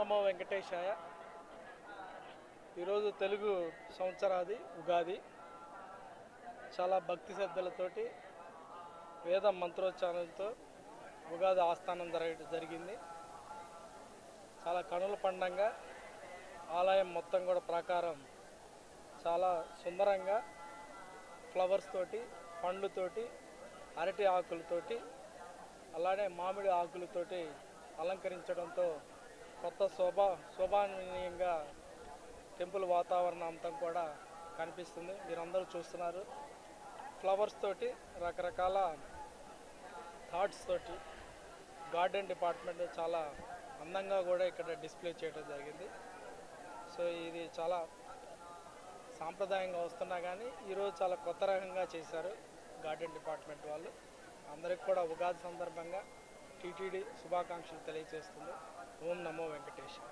నమో వెంకటేశాయ. ఈరోజు తెలుగు సంవత్సరాది ఉగాది. చాలా భక్తి శ్రద్ధలతోటి వేద మంత్రోచ్చారణతో ఉగాది ఆస్థానం జరిగింది. చాలా కనుల పండంగా ఆలయం మొత్తం కూడా ప్రాకారం చాలా సుందరంగా ఫ్లవర్స్ తోటి, పండ్లతోటి, అరటి ఆకులతోటి, అలానే మామిడి ఆకులతోటి అలంకరించడంతో కొత్త శోభానీయంగా టెంపుల్ వాతావరణం అంతా కూడా కనిపిస్తుంది. మీరందరూ చూస్తున్నారు. ఫ్లవర్స్ తోటి, రకరకాల థాట్స్ తోటి గార్డెన్ డిపార్ట్మెంట్ చాలా అందంగా కూడా ఇక్కడ డిస్ప్లే చేయడం జరిగింది. సో ఇది చాలా సాంప్రదాయంగా వస్తున్నా కానీ ఈరోజు చాలా కొత్త రకంగా చేశారు గార్డెన్ డిపార్ట్మెంట్ వాళ్ళు. అందరికి కూడా ఉగాది సందర్భంగా టీటీడీ శుభాకాంక్షలు తెలియజేస్తుంది. ఓం నమో వెంకటేశ్వర.